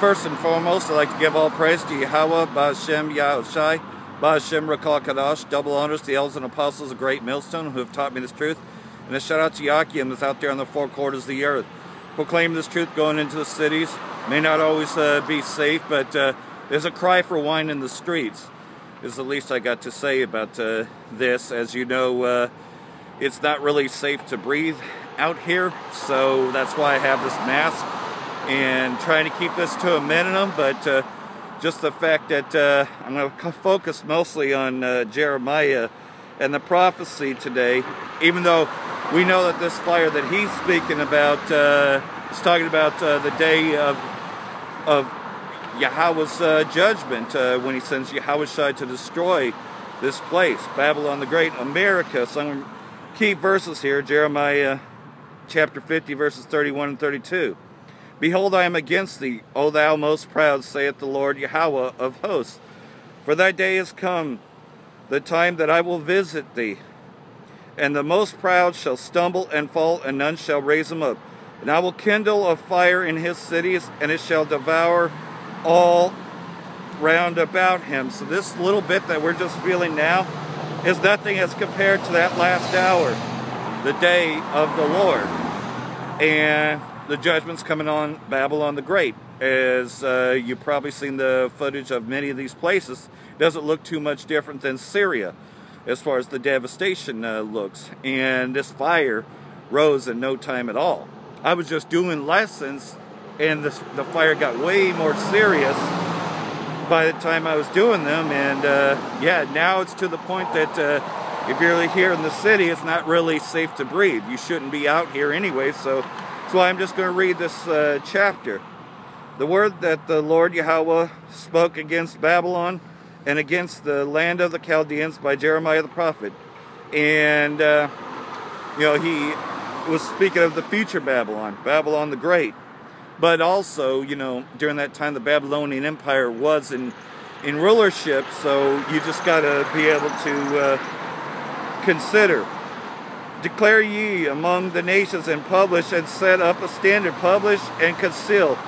First and foremost, I'd like to give all praise to Yahweh, Ba'ashem Yahushai, Ba'ashem Rakal Kadash, double honors to the elders and apostles of Great Millstone who have taught me this truth. And a shout out to Yakim that's out there on the four quarters of the earth. Proclaiming this truth going into the cities. May not always be safe, but there's a cry for wine in the streets. Is the least I got to say about this. As you know, it's not really safe to breathe out here, so that's why I have this mask and trying to keep this to a minimum. But just the fact that I'm going to focus mostly on Jeremiah and the prophecy today, even though we know that this fire that he's speaking about is talking about the day of Yahweh's judgment when he sends Yahushai to destroy this place, Babylon the Great, America. Some key verses here, Jeremiah chapter 50, verses 31 and 32. Behold, I am against thee, O thou most proud, saith the Lord Yahweh of hosts. For thy day is come, the time that I will visit thee. And the most proud shall stumble and fall, and none shall raise him up. And I will kindle a fire in his cities, and it shall devour all round about him. So this little bit that we're just feeling now is nothing as compared to that last hour, the day of the Lord. And the judgment's coming on Babylon the Great. As you've probably seen the footage of many of these places, it doesn't look too much different than Syria as far as the devastation looks. And this fire rose in no time at all. I was just doing lessons, and the fire got way more serious by the time I was doing them. And yeah, now it's to the point that if you're here in the city, it's not really safe to breathe. You shouldn't be out here anyway, so I'm just going to read this chapter. The word that the Lord Yahweh spoke against Babylon and against the land of the Chaldeans by Jeremiah the prophet. And, you know, he was speaking of the future Babylon, Babylon the Great. But also, you know, during that time, the Babylonian Empire was in rulership, so you just got to be able to consider. Declare ye among the nations and publish and set up a standard, publish and conceal.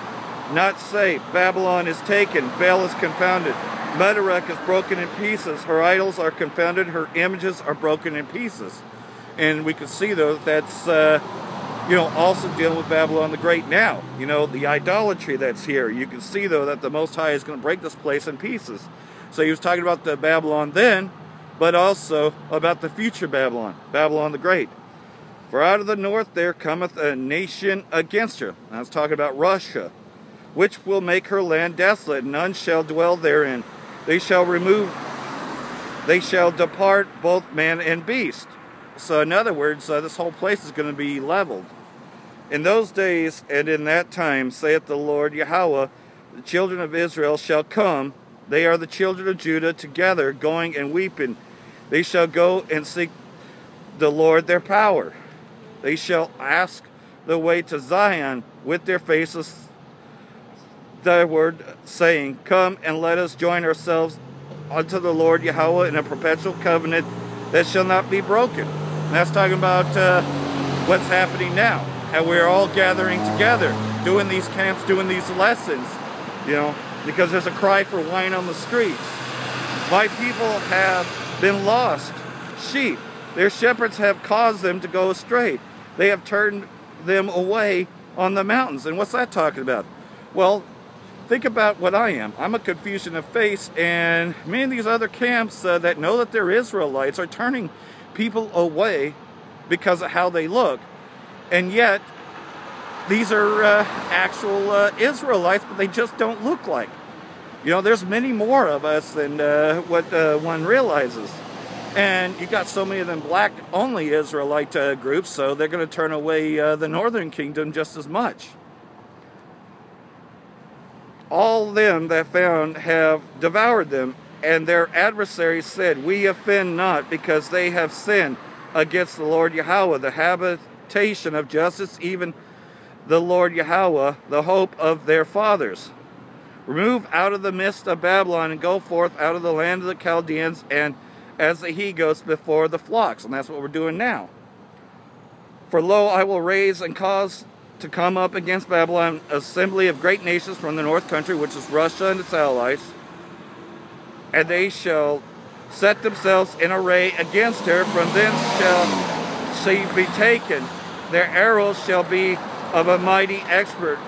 Not say, Babylon is taken, Baal is confounded. Medarek is broken in pieces. Her idols are confounded. Her images are broken in pieces. And we can see, though, that's, you know, also dealing with Babylon the Great now. You know, the idolatry that's here. You can see, though, that the Most High is going to break this place in pieces. So he was talking about the Babylon then, but also about the future Babylon, Babylon the Great. For out of the north there cometh a nation against her. I was talking about Russia, which will make her land desolate. None shall dwell therein. They shall depart both man and beast. So in other words, this whole place is going to be leveled. In those days and in that time, saith the Lord Yahweh, the children of Israel shall come. They are the children of Judah together, going and weeping. They shall go and seek the Lord their power. They shall ask the way to Zion with their faces thy word, saying, come and let us join ourselves unto the Lord Yahweh in a perpetual covenant that shall not be broken. And that's talking about what's happening now. How we're all gathering together, doing these camps, doing these lessons, you know, because there's a cry for wine on the streets. My people have been lost sheep. Their shepherds have caused them to go astray. They have turned them away on the mountains. And what's that talking about? Well, think about what I am. I'm a confusion of face, and many of these other camps that know that they're Israelites are turning people away because of how they look. And yet, these are actual Israelites, but they just don't look like. You know, there's many more of us than what one realizes. And you got so many of them black-only Israelite groups, so they're going to turn away the northern kingdom just as much. All them that found have devoured them, and their adversaries said, we offend not, because they have sinned against the Lord Yahweh, the habitation of justice, even the Lord Yahweh, the hope of their fathers. Remove out of the midst of Babylon, and go forth out of the land of the Chaldeans, and as the he goes before the flocks. And that's what we're doing now. For lo, I will raise and cause to come up against Babylon, assembly of great nations from the north country, which is Russia and its allies, and they shall set themselves in array against her. From thence shall she be taken. Their arrows shall be of a mighty expert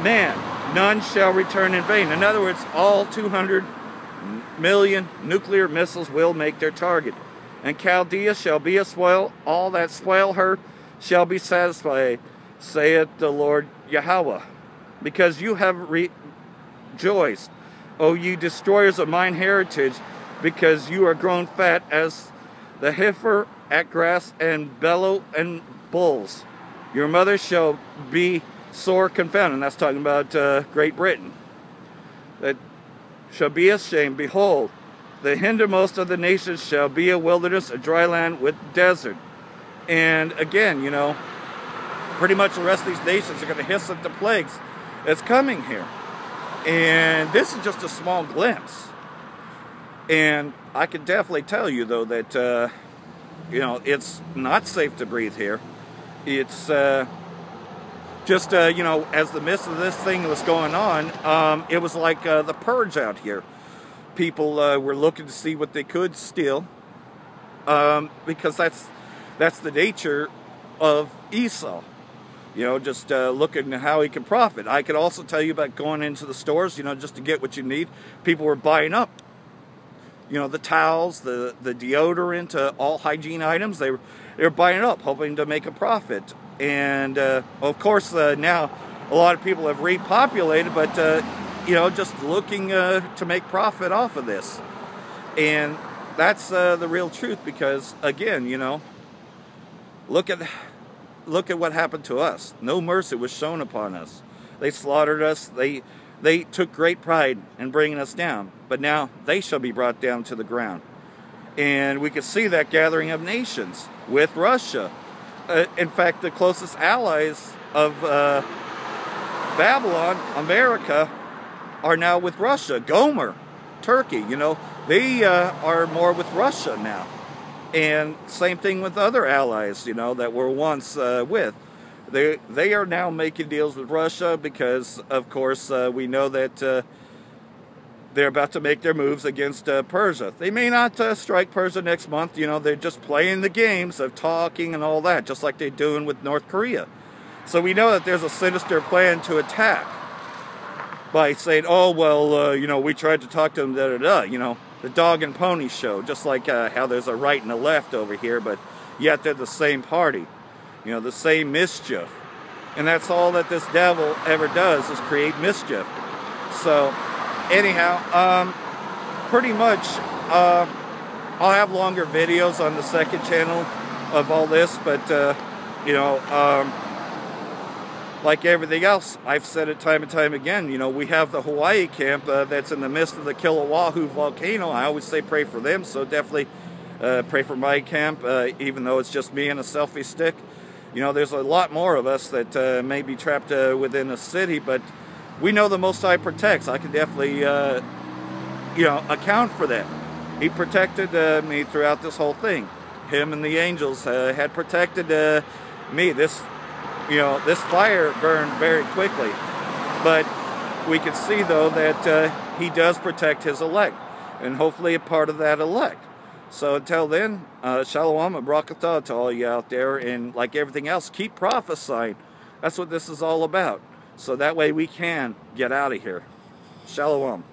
man. None shall return in vain. In other words, all 200 million nuclear missiles will make their target. And Chaldea shall be a spoil. All that spoil her shall be satisfied, saith the Lord Yahweh. Because you have rejoiced, O you destroyers of mine heritage, because you are grown fat as the heifer at grass and bellow and bulls. Your mother shall be sore confounded. And that's talking about Great Britain. That shall be ashamed. Behold, the hindermost of the nations shall be a wilderness, a dry land with desert. And again, you know, pretty much the rest of these nations are going to hiss at the plagues that's coming here. And this is just a small glimpse. And I can definitely tell you, though, that, you know, it's not safe to breathe here. It's just, you know, as the midst of this thing was going on, it was like the purge out here. People were looking to see what they could steal, because that's the nature of Esau. You know, just looking at how he can profit. I could also tell you about going into the stores, you know, just to get what you need. People were buying up, you know, the towels, the deodorant, all hygiene items. They were buying it up, hoping to make a profit. And of course, now a lot of people have repopulated, but you know, just looking to make profit off of this. And that's the real truth, because again, you know, look at what happened to us. No mercy was shown upon us. They slaughtered us. They took great pride in bringing us down. But now they shall be brought down to the ground. And we could see that gathering of nations with Russia. In fact, the closest allies of Babylon, America, are now with Russia. Gomer, Turkey, you know, they are more with Russia now. And same thing with other allies, you know, that were once with. They are now making deals with Russia because, of course, we know that they're about to make their moves against Persia. They may not strike Persia next month. You know, they're just playing the games of talking and all that, just like they're doing with North Korea. So we know that there's a sinister plan to attack by saying, oh, well, you know, we tried to talk to them, da-da-da, you know, the dog and pony show, just like how there's a right and a left over here, but yet they're the same party, you know, the same mischief. And that's all that this devil ever does, is create mischief. So anyhow, pretty much, I'll have longer videos on the second channel of all this, but, you know, like everything else, I've said it time and time again, you know, we have the Hawaii camp that's in the midst of the Kilauea volcano. I always say pray for them, so definitely pray for my camp, even though it's just me and a selfie stick. You know, there's a lot more of us that may be trapped within a city, but we know the Most High protects. I can definitely, you know, account for that. He protected me throughout this whole thing. Him and the angels had protected me. You know, this fire burned very quickly. But we can see, though, that he does protect his elect. And hopefully a part of that elect. So until then, shalom and barakatah to all you out there. And like everything else, keep prophesying. That's what this is all about. So that way we can get out of here. Shalom.